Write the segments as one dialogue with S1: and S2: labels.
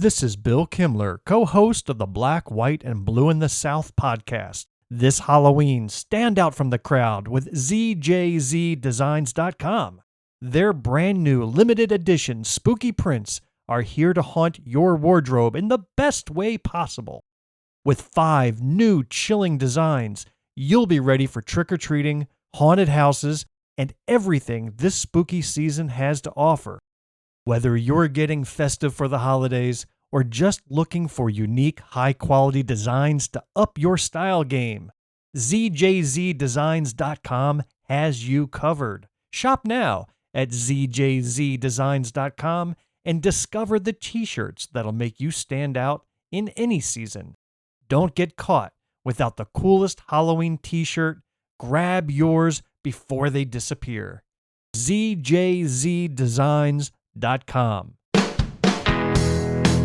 S1: This is Bill Kimler, co-host of the Black, White, and Blue in the South podcast. This Halloween, stand out from the crowd with ZJZDesigns.com. Their brand new limited edition spooky prints are here to haunt your wardrobe in the best way possible. With 5 new chilling designs, you'll be ready for trick-or-treating, haunted houses, and everything this spooky season has to offer. Whether you're getting festive for the holidays or just looking for unique, high-quality designs to up your style game, ZJZDesigns.com has you covered. Shop now at ZJZDesigns.com and discover the t-shirts that'll make you stand out in any season. Don't get caught without the coolest Halloween t-shirt. Grab yours before they disappear. ZJZDesigns.com.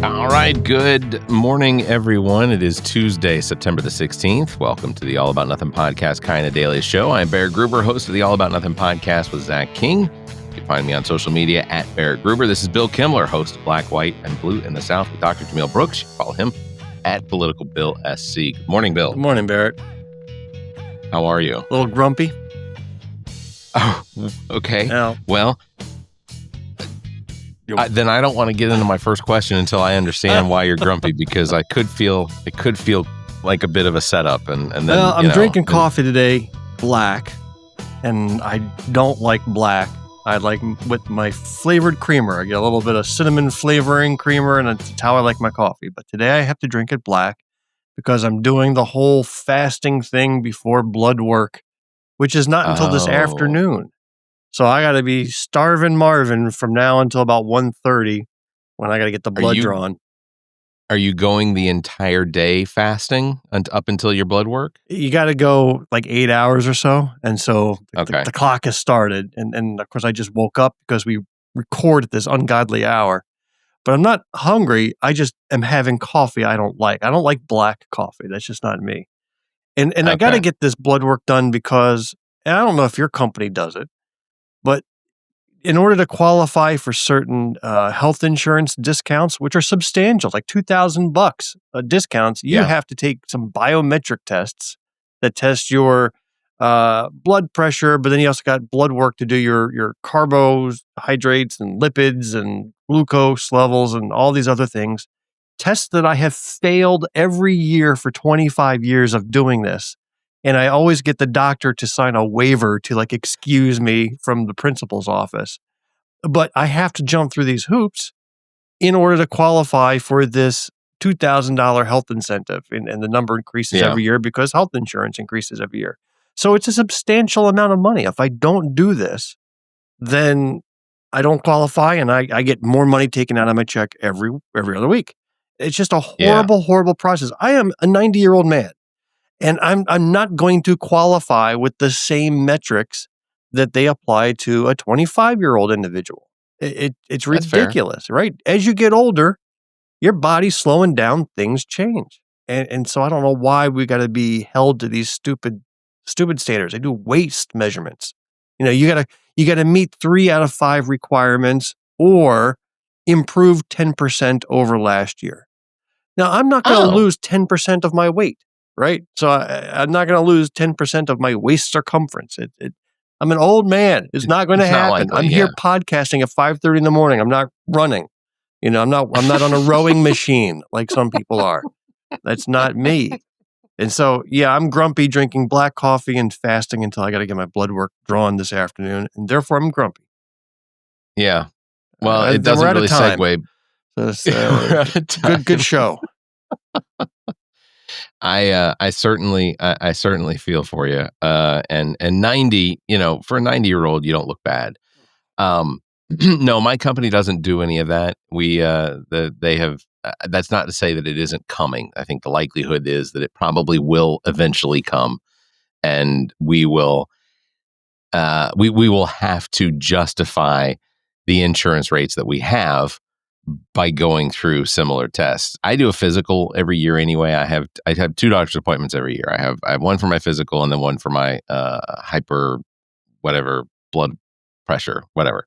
S2: All right, good morning, everyone. It is Tuesday, September the 16th. Welcome to the All About Nothing podcast, kind of daily show. I'm Barrett Gruber, host of the All About Nothing podcast with Zach King. You can find me on social media at Barrett Gruber. This is Bill Kimler, host of Black, White, and Blue in the South with Dr. Jamil Brooks. You can follow him at Political Bill SC. Good morning, Bill.
S3: Good morning, Barrett.
S2: How are you?
S3: A little grumpy.
S2: Oh, okay.
S3: Now,
S2: Well, then I don't want to get into my first question until I understand why you're grumpy, because it could feel like a bit of a setup. And then
S3: I'm drinking coffee today, black, and I don't like black. I like with my flavored creamer. I get a little bit of cinnamon flavoring creamer, and it's how I like my coffee. But today I have to drink it black because I'm doing the whole fasting thing before blood work, which is not until this afternoon. So I got to be starving Marvin from now until about 1:30 when I got to get the blood drawn.
S2: Are you going the entire day fasting up until your blood work?
S3: You got to go like 8 hours or so. And so the clock has started. And of course, I just woke up because we record at this ungodly hour. But I'm not hungry. I just am having coffee I don't like. I don't like black coffee. That's just not me. And I got to get this blood work done because, and I don't know if your company does it, but in order to qualify for certain health insurance discounts, which are substantial, like $2,000 discounts, you have to take some biometric tests that test your blood pressure, but then you also got blood work to do your carbohydrates and lipids and glucose levels and all these other things. Tests that I have failed every year for 25 years of doing this. And I always get the doctor to sign a waiver to excuse me from the principal's office. But I have to jump through these hoops in order to qualify for this $2,000 health incentive. And the number increases every year because health insurance increases every year. So it's a substantial amount of money. If I don't do this, then I don't qualify and I get more money taken out of my check every other week. It's just a horrible process. I am a 90-year-old man. And I'm not going to qualify with the same metrics that they apply to a 25-year-old individual. It's ridiculous, right? As you get older, your body's slowing down, things change. And so I don't know why we got to be held to these stupid standards. They do waist measurements. You got to meet 3 out of 5 requirements or improve 10% over last year. Now, I'm not going to lose 10% of my weight. Right. So I'm not going to lose 10% of my waist circumference. I'm an old man. It's not going to happen. I'm here podcasting at 5:30 in the morning. I'm not running. I'm not on a rowing machine like some people are. That's not me. And so, I'm grumpy drinking black coffee and fasting until I got to get my blood work drawn this afternoon. And therefore, I'm grumpy.
S2: Yeah. Well, it doesn't really segue.
S3: So good show.
S2: I certainly feel for you. And 90, for a 90-year-old, you don't look bad. No, my company doesn't do any of that. They have. That's not to say that it isn't coming. I think the likelihood is that it probably will eventually come, and we will have to justify the insurance rates that we have by going through similar tests. I do a physical every year anyway. I have 2 doctor's appointments every year. I have one for my physical and then one for my blood pressure, whatever.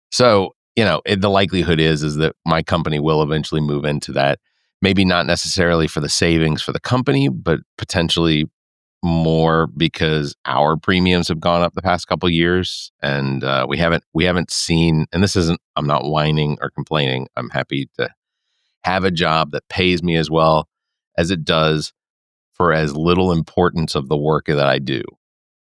S2: So the likelihood is that my company will eventually move into that. Maybe not necessarily for the savings for the company, but potentially more because our premiums have gone up the past couple of years, and we haven't seen. And this isn't. I'm not whining or complaining. I'm happy to have a job that pays me as well as it does for as little importance of the work that I do.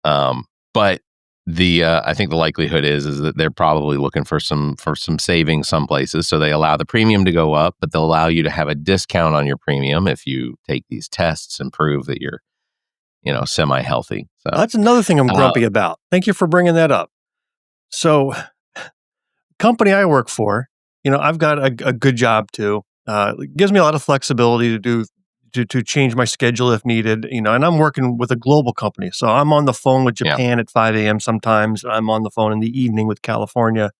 S2: But I think the likelihood is that they're probably looking for some savings some places. So they allow the premium to go up, but they'll allow you to have a discount on your premium if you take these tests and prove that you're, semi-healthy. So
S3: that's another thing I'm grumpy about. Thank you for bringing that up. So, company I work for, I've got a good job too. It gives me a lot of flexibility to change my schedule if needed, and I'm working with a global company. So I'm on the phone with Japan at 5 a.m. sometimes. I'm on the phone in the evening with California.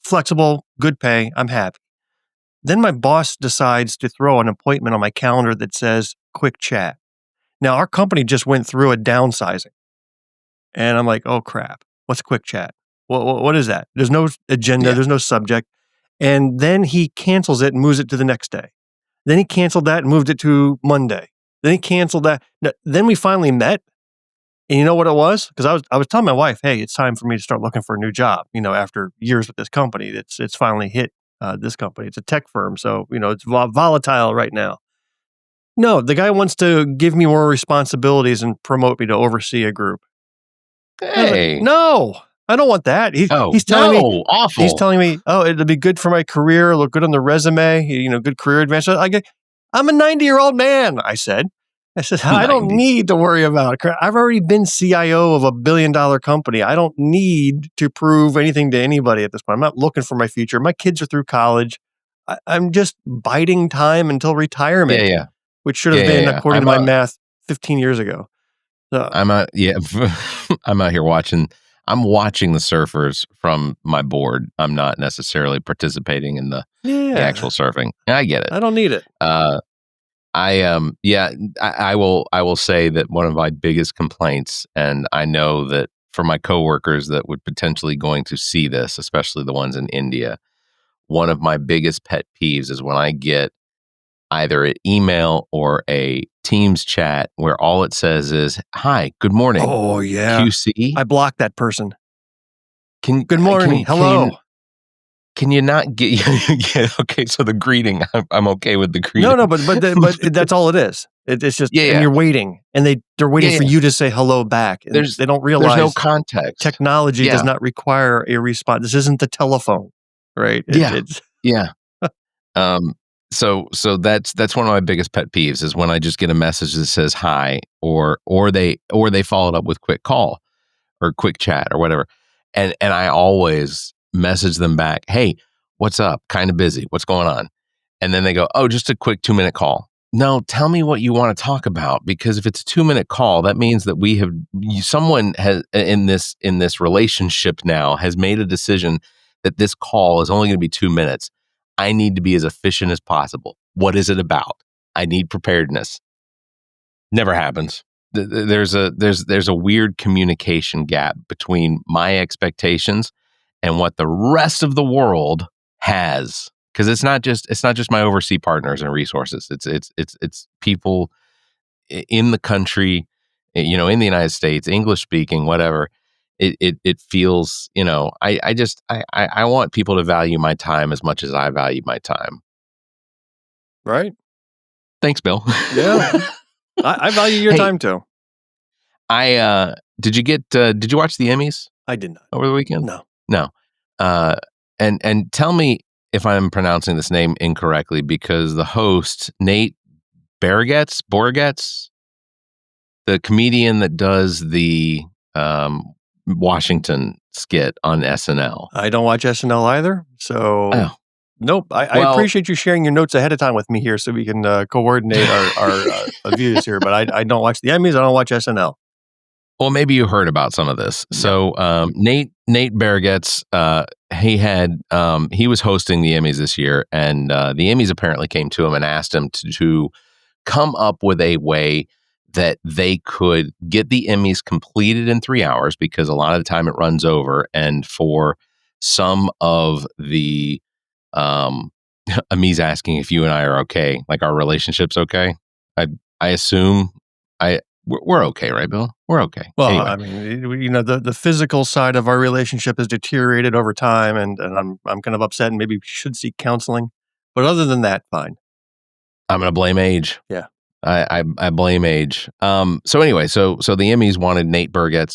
S3: Flexible, good pay. I'm happy. Then my boss decides to throw an appointment on my calendar that says quick chat. Now, our company just went through a downsizing. And I'm like, oh, crap. What's quick chat? What is that? There's no agenda. There's no subject. And then he cancels it and moves it to the next day. Then he canceled that and moved it to Monday. Then he canceled that. Then we finally met. And you know what it was? Because I was telling my wife, hey, it's time for me to start looking for a new job. After years with this company, it's finally hit this company. It's a tech firm. So, it's volatile right now. No, the guy wants to give me more responsibilities and promote me to oversee a group.
S2: Hey.
S3: No, I don't want that. He's telling me,
S2: awful.
S3: He's telling me, it'll be good for my career, look good on the resume, good career advancement. I'm a 90-year-old man, I said, I don't need to worry about it. I've already been CIO of a $1 billion company. I don't need to prove anything to anybody at this point. I'm not looking for my future. My kids are through college. I'm just biding time until retirement. Which should have been, according to my math, 15 years ago. So.
S2: I'm out here watching. I'm watching the surfers from my board. I'm not necessarily participating in the actual surfing. I get it.
S3: I don't need it.
S2: I will say that one of my biggest complaints, and I know that for my coworkers that would potentially going to see this, especially the ones in India, one of my biggest pet peeves is when I get either an email or a Teams chat where all it says is, "Hi, good morning."
S3: Oh, yeah.
S2: QC.
S3: I blocked that person. Good morning. Hello.
S2: Can you not get... okay, so the greeting, I'm okay with the greeting.
S3: No, but that's all it is. It's just, and you're waiting, and they're waiting for you to say hello back. And they don't realize
S2: there's no context.
S3: Technology does not require a response. This isn't the telephone, right?
S2: So that's one of my biggest pet peeves is when I just get a message that says hi, or they followed up with quick call or quick chat or whatever, and I always message them back, hey, what's up? Kind of busy. What's going on? And then they go, oh, just a quick 2-minute call. No, tell me what you want to talk about, because if it's a 2-minute call, that means that someone has in this relationship now has made a decision that this call is only going to be 2 minutes. I need to be as efficient as possible. What is it about? I need preparedness. Never happens. There's a weird communication gap between my expectations and what the rest of the world has. Because it's not just my overseas partners and resources. It's people in the country, in the United States, English speaking, whatever. It feels, I want people to value my time as much as I value my time.
S3: Right.
S2: Thanks, Bill.
S3: Yeah. I value your time too.
S2: Did you watch the Emmys?
S3: I did not.
S2: Over the weekend?
S3: No.
S2: And tell me if I'm pronouncing this name incorrectly, because the host, Nate Barrett, the comedian that does the Washington skit on SNL.
S3: I don't watch SNL either, so nope. I appreciate you sharing your notes ahead of time with me here, so we can coordinate our views here. But I don't watch the Emmys. I don't watch SNL.
S2: Well, maybe you heard about some of this. Yeah. So Nate Barrett, he was hosting the Emmys this year, and the Emmys apparently came to him and asked him to come up with a way that they could get the Emmys completed in 3 hours, because a lot of the time it runs over. And for some of the Emmys asking if you and I are okay, like our relationship's okay. I assume we're okay, right, Bill? We're okay.
S3: Well,
S2: anyway.
S3: I mean, the physical side of our relationship has deteriorated over time, and I'm kind of upset, and maybe we should seek counseling. But other than that, fine.
S2: I'm going to blame age.
S3: Yeah.
S2: I blame age. So anyway, so the Emmys wanted Nate Barrett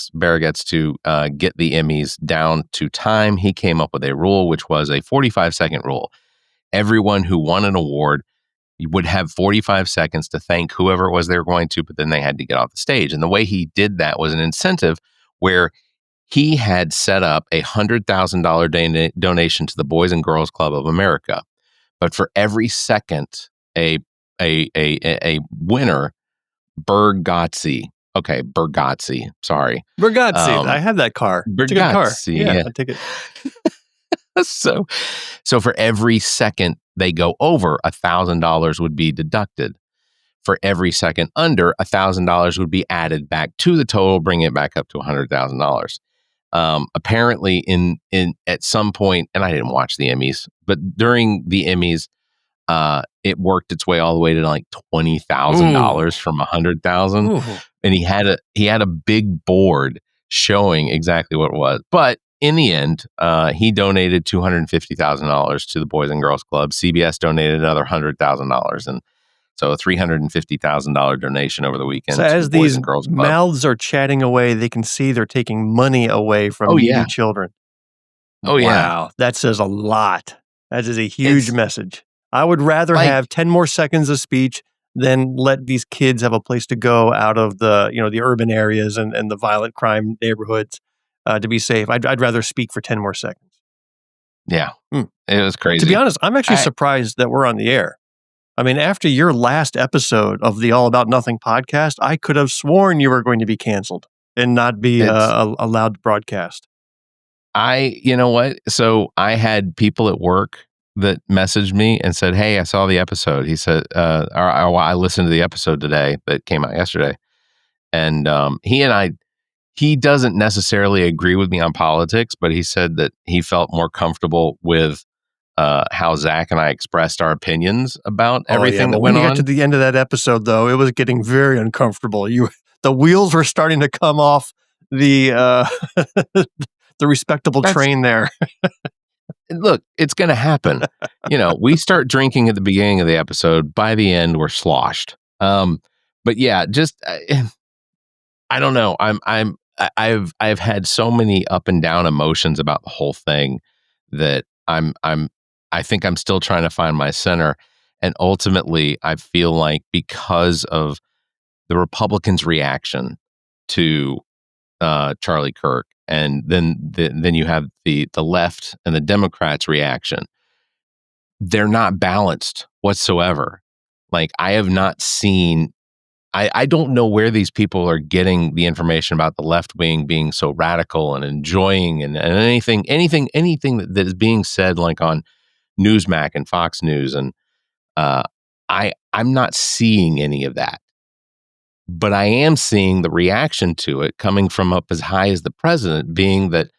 S2: to get the Emmys down to time. He came up with a rule, which was a 45-second rule. Everyone who won an award would have 45 seconds to thank whoever it was they were going to, but then they had to get off the stage. And the way he did that was an incentive where he had set up a $100,000 donation to the Boys and Girls Club of America. But for every second a winner, Bergazzi. Sorry.
S3: Bergazzi. I have that car. It's a good car.
S2: Yeah.
S3: I take it.
S2: So for every second they go over, $1,000 would be deducted. For every second under, $1,000 would be added back to the total, bring it back up to $100,000. Apparently, in at some point, and I didn't watch the Emmys, but during the Emmys, it worked its way all the way to like $20,000 from $100,000, and he had a big board showing exactly what it was. But in the end, he donated $250,000 to the Boys and Girls Club. CBS donated another $100,000, and so a $350,000 donation over the weekend.
S3: So
S2: to
S3: as
S2: the Boys
S3: these
S2: and Girls Club.
S3: mouths are chatting away, they can see they're taking money away from needy children.
S2: Oh yeah,
S3: wow, that says a lot. That is a huge message. I would rather have 10 more seconds of speech than let these kids have a place to go out of the urban areas and the violent crime neighborhoods to be safe. I'd rather speak for 10 more seconds.
S2: Yeah, It was crazy.
S3: To be honest, I'm actually surprised that we're on the air. I mean, after your last episode of the All About Nothing podcast, I could have sworn you were going to be canceled and not be allowed to broadcast.
S2: You know what? So I had people at work that messaged me and said, "Hey, I saw the episode." He said, I listened to the episode today that came out yesterday. And he doesn't necessarily agree with me on politics, but he said that he felt more comfortable with how Zach and I expressed our opinions about everything that went on.
S3: When you got to the end of that episode, though, it was getting very uncomfortable. The wheels were starting to come off the the respectable train there.
S2: Look, it's going to happen. We start drinking at the beginning of the episode. By the end, we're sloshed. But yeah, just I don't know. I've had so many up and down emotions about the whole thing that I think I'm still trying to find my center. And ultimately, I feel like because of the Republicans' reaction to Charlie Kirk, and then you have the left and the Democrats' reaction, they're not balanced whatsoever. Like, I have not seen. I don't know where these people are getting the information about the left wing being so radical and enjoying and anything that is being said, like on Newsmax and Fox News, and I'm not seeing any of that, but I am seeing the reaction to it coming from up as high as the president, being that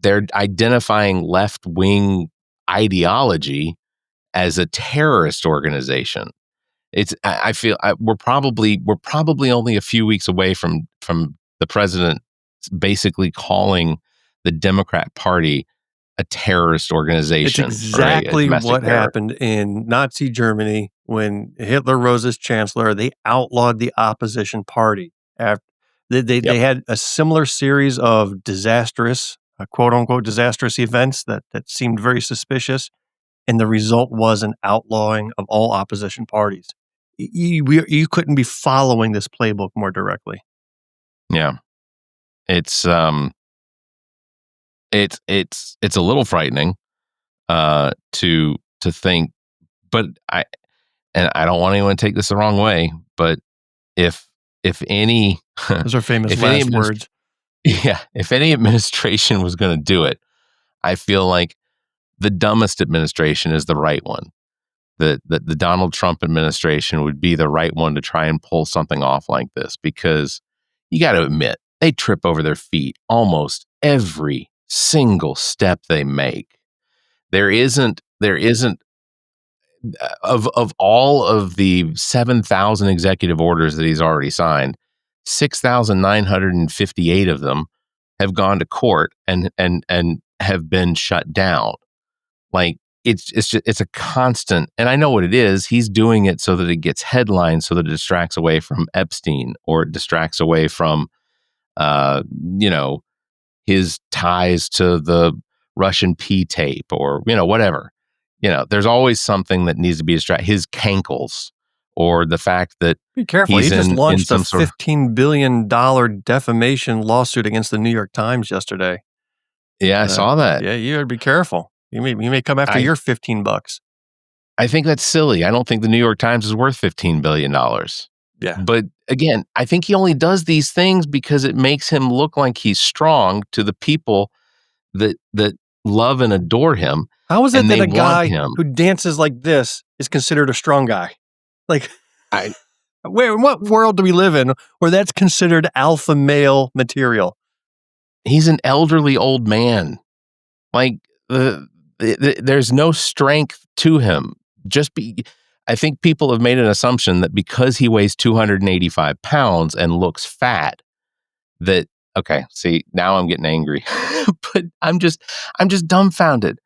S2: they're identifying left-wing ideology as a terrorist organization. I feel we're probably only a few weeks away from the president basically calling the Democrat Party a terrorist organization.
S3: It's exactly what happened in Nazi Germany when Hitler rose as chancellor. They outlawed the opposition party. They had a similar series of disastrous, quote unquote, disastrous events that seemed very suspicious. And the result was an outlawing of all opposition parties. You couldn't be following this playbook more directly.
S2: Yeah. It's a little frightening to think, but I don't want anyone to take this the wrong way, but if any
S3: those are famous last words.
S2: Yeah, if any administration was going to do it, I feel like the dumbest administration is the right one. The Donald Trump administration would be the right one to try and pull something off like this, because you got to admit, they trip over their feet almost every single step they make. There isn't of all of the 7,000 executive orders that he's already signed, 6,958 of them have gone to court and have been shut down. Like it's a constant, and I know what it is. He's doing it so that it gets headlines, so that it distracts away from Epstein, or it distracts away from his ties to the Russian P tape, or whatever. There's always something that needs to be distracted. His cankles, or the fact that
S3: be careful. He just launched a $15 billion defamation lawsuit against the New York Times yesterday.
S2: Yeah, I saw that.
S3: Yeah, you gotta be careful. He may come after your $15.
S2: I think that's silly. I don't think the New York Times is worth $15 billion.
S3: Yeah.
S2: But again, I think he only does these things because it makes him look like he's strong to the people that love and adore him.
S3: How is it that a guy who dances like this is considered a strong guy? Like, in what world do we live in where that's considered alpha male material?
S2: He's an elderly old man. Like, there's no strength to him. I think people have made an assumption that because he weighs 285 pounds and looks fat, that, okay, see, now I'm getting angry. But I'm just dumbfounded.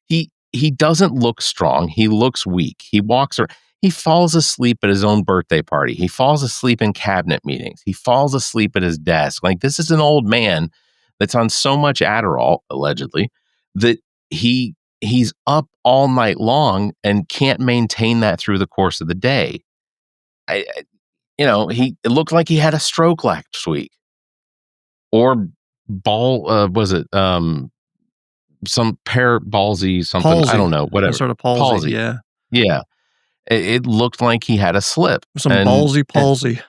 S2: He doesn't look strong. He looks weak. He walks around. He falls asleep at his own birthday party. He falls asleep in cabinet meetings. He falls asleep at his desk. Like, this is an old man that's on so much Adderall, allegedly, that he's up all night long and can't maintain that through the course of the day. It looked like he had a stroke last week, or some ballsy something. Palsy. I don't know, whatever.
S3: Some sort of palsy. Yeah.
S2: Yeah. It looked like he had a slip.
S3: Some ballsy palsy.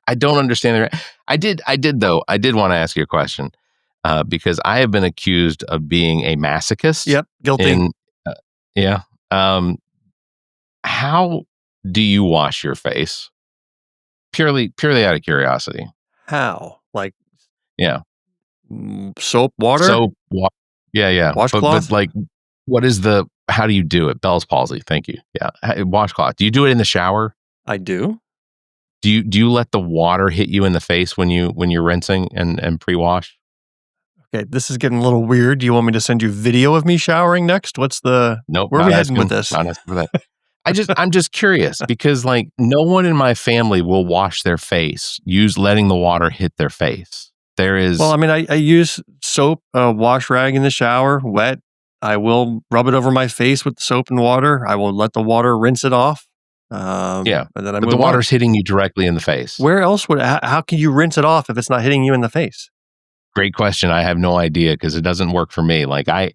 S2: I don't understand that. I did want to ask you a question, because I have been accused of being a masochist.
S3: Yep. Guilty.
S2: Yeah. How do you wash your face? Purely out of curiosity.
S3: How? Like,
S2: yeah.
S3: Soap, water?
S2: Yeah.
S3: Washcloth?
S2: But like, how do you do it? Bell's palsy. Thank you. Yeah. Washcloth. Do you do it in the shower?
S3: I do.
S2: Do you let the water hit you in the face when you're rinsing and pre-wash?
S3: Okay, this is getting a little weird. Do you want me to send you video of me showering next?
S2: Nope.
S3: Where are we heading with this?
S2: Not asking for that. I'm just curious, because like, no one in my family will wash their face, letting the water hit their face.
S3: Well, I mean, I use soap, wash rag in the shower, wet. I will rub it over my face with the soap and water. I will let the water rinse it off.
S2: And then the water's hitting you directly in the face.
S3: Where else how can you rinse it off if it's not hitting you in the face?
S2: Great question. I have no idea, because it doesn't work for me. Like, I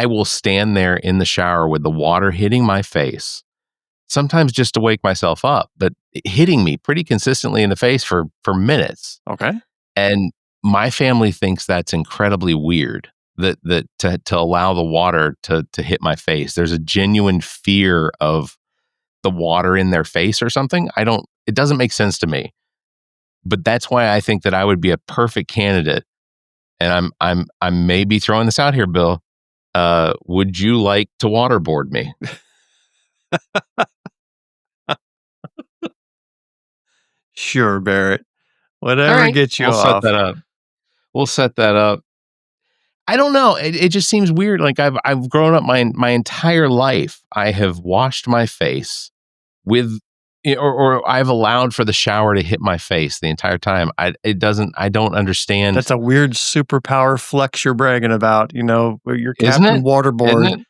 S2: will stand there in the shower with the water hitting my face, sometimes just to wake myself up, but hitting me pretty consistently in the face for minutes.
S3: Okay.
S2: And my family thinks that's incredibly weird, that to allow the water to hit my face. There's a genuine fear of the water in their face or something. It doesn't make sense to me. But that's why I think that I would be a perfect candidate. And I may be throwing this out here, Bill. Would you like to waterboard me?
S3: Sure, Barrett. Whatever gets you off.
S2: We'll set that up. I don't know. It just seems weird. Like, I've grown up my entire life. I have washed my face with, or I've allowed for the shower to hit my face the entire time. I don't understand.
S3: That's a weird superpower flex you're bragging about. Your Captain Waterboard.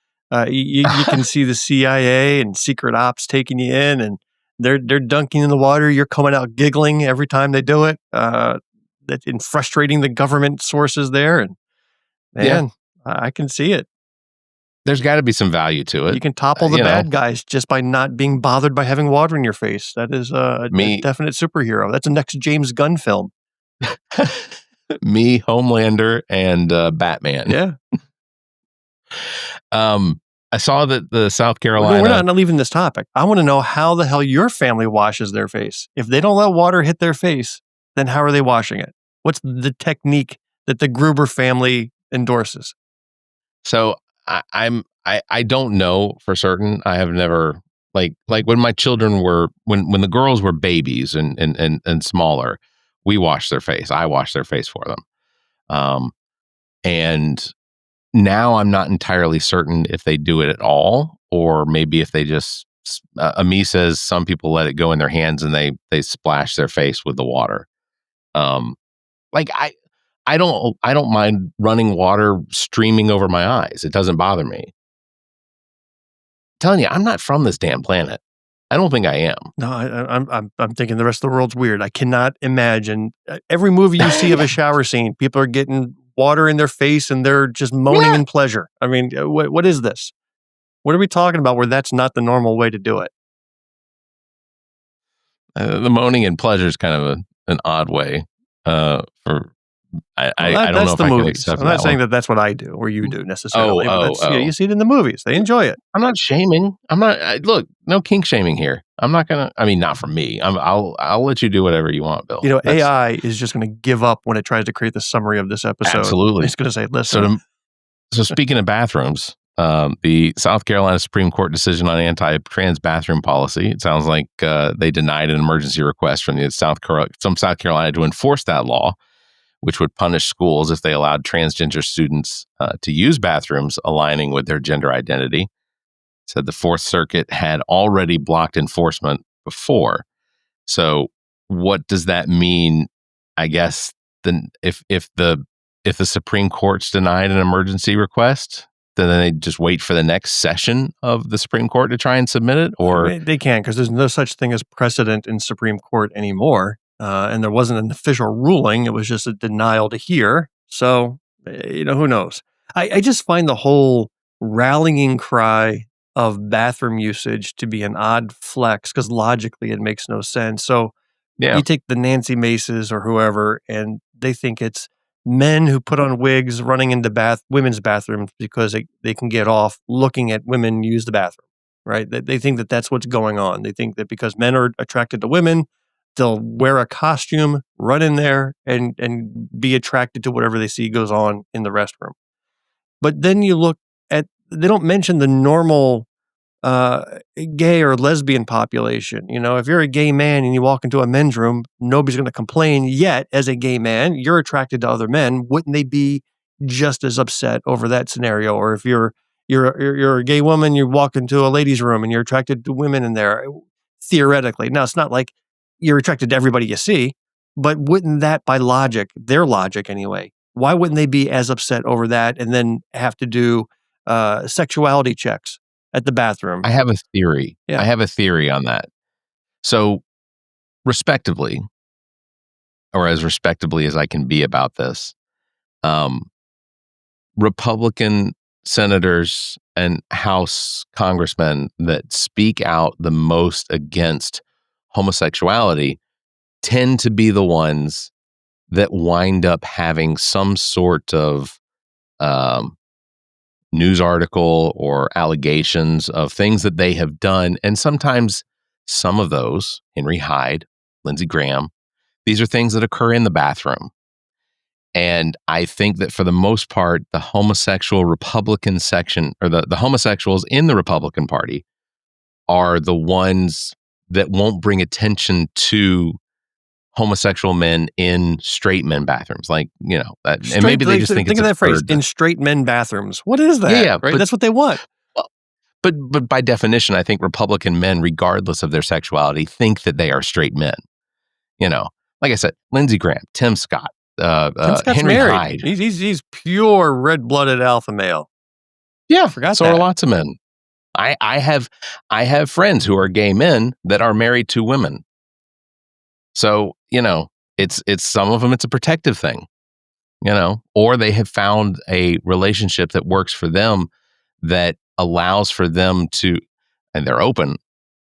S3: You can see the CIA and secret ops taking you in, and they're dunking in the water. You're coming out giggling every time they do it. And frustrating the government sources there. And man, I can see it.
S2: There's got to be some value to it.
S3: You can topple the bad guys just by not being bothered by having water in your face. That is a definite superhero. That's a next James Gunn film.
S2: Me, Homelander, and Batman.
S3: Yeah.
S2: I saw that the South Carolina...
S3: We're not leaving this topic. I want to know how the hell your family washes their face. If they don't let water hit their face, then how are they washing it? What's the technique that the Gruber family endorses?
S2: So I don't know for certain. I have never like when my children were when the girls were babies and smaller, we washed their face. I washed their face for them. And now I'm not entirely certain if they do it at all, or maybe if they just Ami says some people let it go in their hands and they splash their face with the water. Like I don't mind running water streaming over my eyes. It doesn't bother me. I'm telling you, I'm not from this damn planet. I don't think I am.
S3: No, I'm thinking the rest of the world's weird. I cannot imagine every movie you see of a shower scene. People are getting water in their face and they're just moaning in pleasure. I mean, what is this? What are we talking about? Where that's not the normal way to do it?
S2: The moaning in pleasure is kind of an odd way for. I don't know if I can accept that.
S3: I'm not saying that that's what I do or you do necessarily. You see it in the movies. They enjoy it.
S2: I'm not shaming. I'm not. Look, no kink shaming here. I'm not gonna. I mean, not from me. I'll let you do whatever you want, Bill.
S3: AI is just going to give up when it tries to create the summary of this episode.
S2: Absolutely,
S3: it's going to say, "Listen."
S2: So speaking of bathrooms, the South Carolina Supreme Court decision on anti-trans bathroom policy. It sounds like they denied an emergency request from South Carolina to enforce that law, which would punish schools if they allowed transgender students to use bathrooms aligning with their gender identity. Said the Fourth Circuit had already blocked enforcement before. So what does that mean? I guess then if the Supreme Court's denied an emergency request, then they just wait for the next session of the Supreme Court to try and submit it? Or
S3: they can't, because there's no such thing as precedent in Supreme Court anymore. And there wasn't an official ruling. It was just a denial to hear. So, who knows? I just find the whole rallying cry of bathroom usage to be an odd flex, because logically it makes no sense. So you take the Nancy Maces or whoever, and they think it's men who put on wigs running into women's bathrooms because they can get off looking at women use the bathroom, right? They think that that's what's going on. They think that because men are attracted to women, they'll wear a costume, run in there, and be attracted to whatever they see goes on in the restroom. But then you look at, they don't mention the normal gay or lesbian population. If you're a gay man and you walk into a men's room, nobody's going to complain. Yet, as a gay man, you're attracted to other men. Wouldn't they be just as upset over that scenario? Or if you're a gay woman, you walk into a ladies' room and you're attracted to women in there, theoretically. Now, it's not like you're attracted to everybody you see, but wouldn't that, by logic, their logic anyway, why wouldn't they be as upset over that and then have to do sexuality checks at the bathroom?
S2: I have a theory.
S3: Yeah.
S2: I have a theory on that. So, respectively, or as respectably as I can be about this, Republican senators and House congressmen that speak out the most against homosexuality tend to be the ones that wind up having some sort of news article or allegations of things that they have done. And sometimes some of those, Henry Hyde, Lindsey Graham, these are things that occur in the bathroom. And I think that for the most part, the homosexual Republican section, or the homosexuals in the Republican Party, are the ones that won't bring attention to homosexual men in straight men bathrooms. Like, and maybe they just think
S3: of that phrase, in straight men bathrooms. What is that?
S2: Yeah,
S3: right? That's what they want.
S2: But by definition, I think Republican men, regardless of their sexuality, think that they are straight men. Like I said, Lindsey Graham, Tim Scott, Henry
S3: married.
S2: Hyde.
S3: He's pure red-blooded alpha male.
S2: Yeah, so are lots of men. I have friends who are gay men that are married to women. So, it's some of them, it's a protective thing, or they have found a relationship that works for them that allows for them to, and they're open,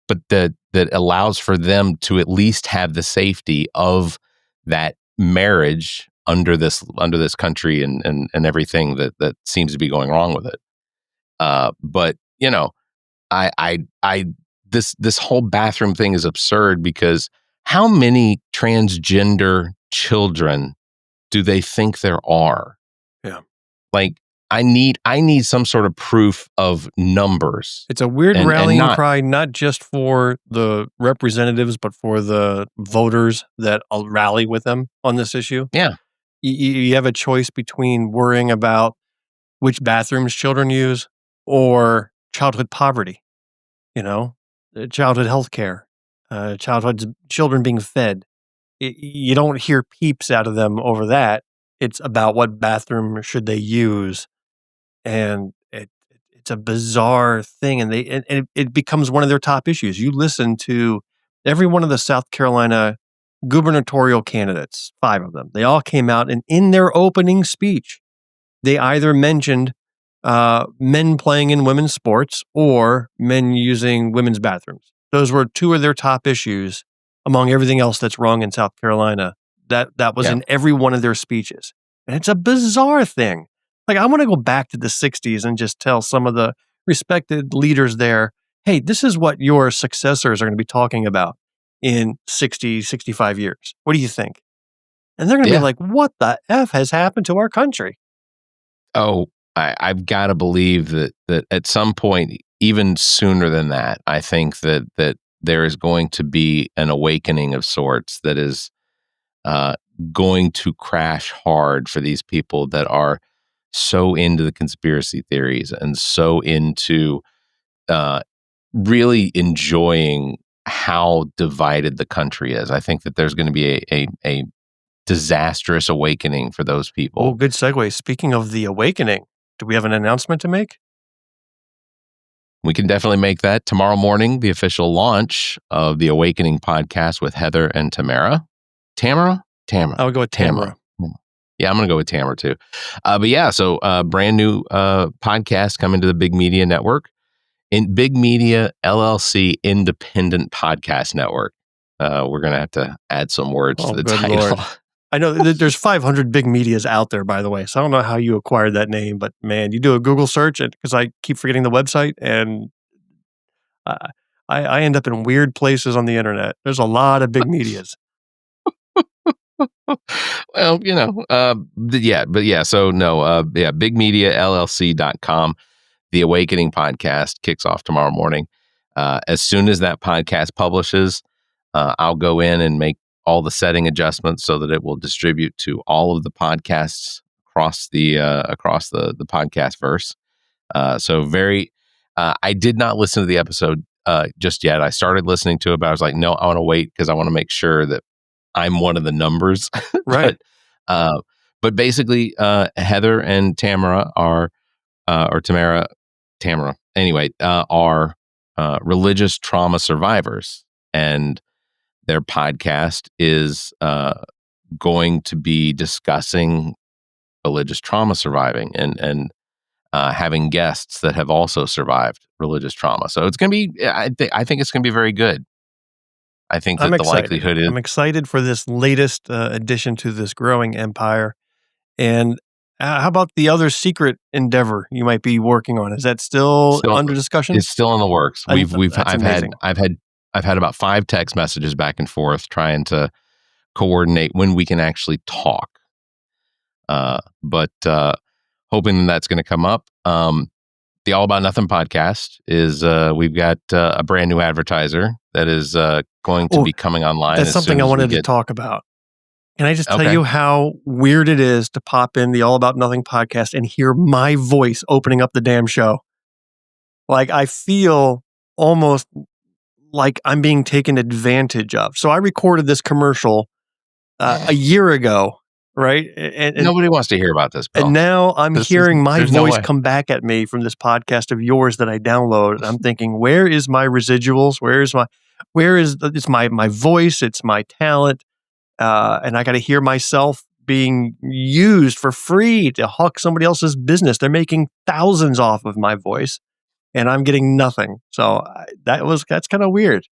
S2: but that allows for them to at least have the safety of that marriage under this country and everything that seems to be going wrong with it. But this whole bathroom thing is absurd, because how many transgender children do they think there are?
S3: Yeah.
S2: Like, I need some sort of proof of numbers.
S3: It's a weird rallying cry, not just for the representatives, but for the voters that will rally with them on this issue.
S2: Yeah.
S3: You have a choice between worrying about which bathrooms children use or childhood poverty, childhood health care, children being fed. You don't hear peeps out of them over that. It's about what bathroom should they use. And it's a bizarre thing, and it becomes one of their top issues. You listen to every one of the South Carolina gubernatorial candidates, 5 of them. They all came out, and in their opening speech, they either mentioned men playing in women's sports or men using women's bathrooms. Those were 2 of their top issues among everything else that's wrong in South Carolina. That was in every one of their speeches, and it's a bizarre thing. Like, I want to go back to the 60s and just tell some of the respected leaders there, hey, this is what your successors are going to be talking about in 60, 65 years. What do you think? And they're going to be like, what the F has happened to our country?
S2: Oh, I've got to believe that at some point, even sooner than that, I think that there is going to be an awakening of sorts that is going to crash hard for these people that are so into the conspiracy theories and so into really enjoying how divided the country is. I think that there's going to be a disastrous awakening for those people.
S3: Oh, good segue. Speaking of the awakening, do we have an announcement to make?
S2: We can definitely make that. Tomorrow morning, the official launch of the Awakening podcast with Heather and Tamara. Tamara?
S3: I would go with Tamara.
S2: Yeah, I'm going to go with Tamara too. But yeah, so brand new podcast coming to the Big Media Network. In Big Media LLC Independent Podcast Network. We're going to have to add some words to the title.
S3: Lord. I know there's 500 big medias out there, by the way. So I don't know how you acquired that name, but man, you do a Google search, because I keep forgetting the website, and I end up in weird places on the internet. There's a lot of big medias.
S2: Well, bigmediallc.com. The Awakening podcast kicks off tomorrow morning. As soon as that podcast publishes, I'll go in and make all the setting adjustments so that it will distribute to all of the podcasts across the podcast verse. I did not listen to the episode just yet. I started listening to it, but I was like, no, I want to wait because I want to make sure that I'm one of the numbers.
S3: Right.
S2: But basically, Heather and Tamara are, or Tamara, anyway, are religious trauma survivors. And their podcast is going to be discussing religious trauma surviving and having guests that have also survived religious trauma. So it's going to be, I think it's going to be very good. I think that the likelihood is...
S3: I'm excited for this latest addition to this growing empire. And how about the other secret endeavor you might be working on? Is that still under discussion?
S2: It's still in the works. I've had about 5 text messages back and forth trying to coordinate when we can actually talk. But hoping that's going to come up. The All About Nothing podcast is, we've got a brand new advertiser that is going to be coming online.
S3: That's something I wanted to talk about. Can I just tell you how weird it is to pop in the All About Nothing podcast and hear my voice opening up the damn show? Like, I feel almost like I'm being taken advantage of. So I recorded this commercial a year ago, right? And
S2: nobody wants to hear about this, Bill.
S3: And now I'm hearing my voice come back at me from this podcast of yours that I downloaded. I'm thinking, where is my residuals? It's my voice? It's my talent. And I got to hear myself being used for free to hawk somebody else's business. They're making thousands off of my voice, and I'm getting nothing. So that's kind of weird.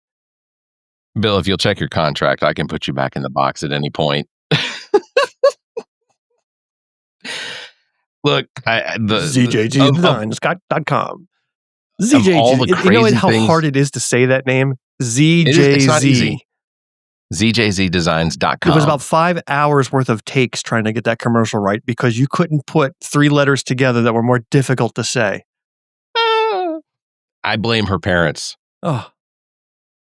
S2: Bill, if you'll check your contract, I can put you back in the box at any point. Look,
S3: ZJGdesigns.com. ZJG. You know how hard it is to say that name? ZJZ.
S2: It's not easy. ZJZdesigns.com.
S3: It was about 5 hours worth of takes trying to get that commercial right because you couldn't put 3 letters together that were more difficult to say.
S2: I blame her parents.
S3: Oh.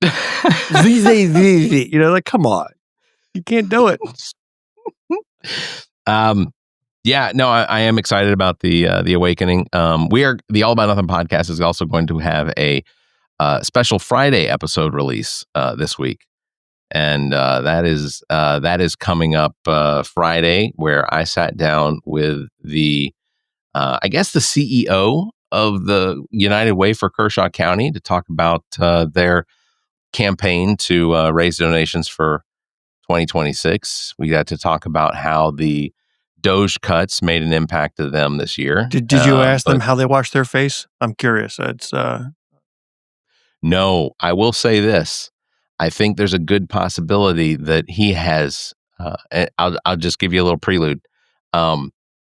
S3: ZZZ. Like, come on. You can't do it.
S2: Yeah, no, I am excited about the awakening. The All About Nothing podcast is also going to have a special Friday episode release this week, and that is coming up Friday, where I sat down with the CEO of the United Way for Kershaw County to talk about their campaign to raise donations for 2026. We got to talk about how the Doge cuts made an impact to them this year.
S3: Did you ask them how they wash their face? I'm curious.
S2: No, I will say this. I think there's a good possibility that he has, I'll just give you a little prelude.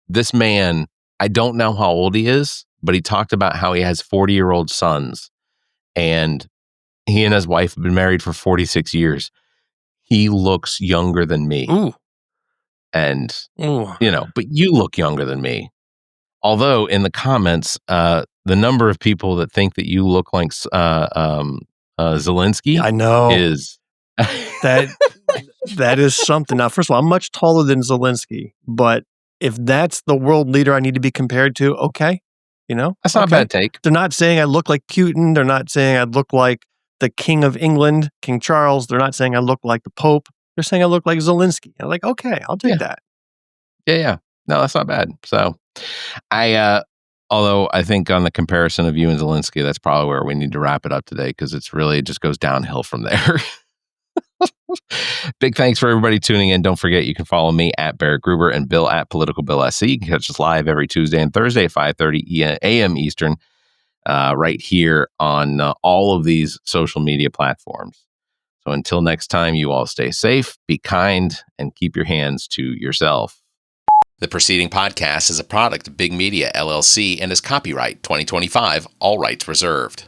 S2: This man, I don't know how old he is, but he talked about how he has 40-year-old sons, and he and his wife have been married for 46 years. He looks younger than me.
S3: Ooh.
S2: And,
S3: Ooh.
S2: But you look younger than me. Although in the comments, the number of people that think that you look like Zelensky,
S3: I know,
S2: is
S3: that is something. Now, first of all, I'm much taller than Zelensky, but if that's the world leader I need to be compared to, okay,
S2: that's not a bad take.
S3: They're not saying I look like Putin. They're not saying I look like the King of England, King Charles. They're not saying I look like the Pope. They're saying I look like Zelensky. I'm like, okay, I'll take that.
S2: Yeah. No, that's not bad. So although I think on the comparison of you and Zelensky, that's probably where we need to wrap it up today, because it just goes downhill from there. Big thanks for everybody tuning in. Don't forget, you can follow me at Barrett Gruber and Bill at Political Bill SC. You can catch us live every Tuesday and Thursday at 5:30 a.m. Eastern, right here on all of these social media platforms. So until next time, you all stay safe, be kind, and keep your hands to yourself. The preceding podcast is a product of Big Media, LLC, and is copyright 2025, all rights reserved.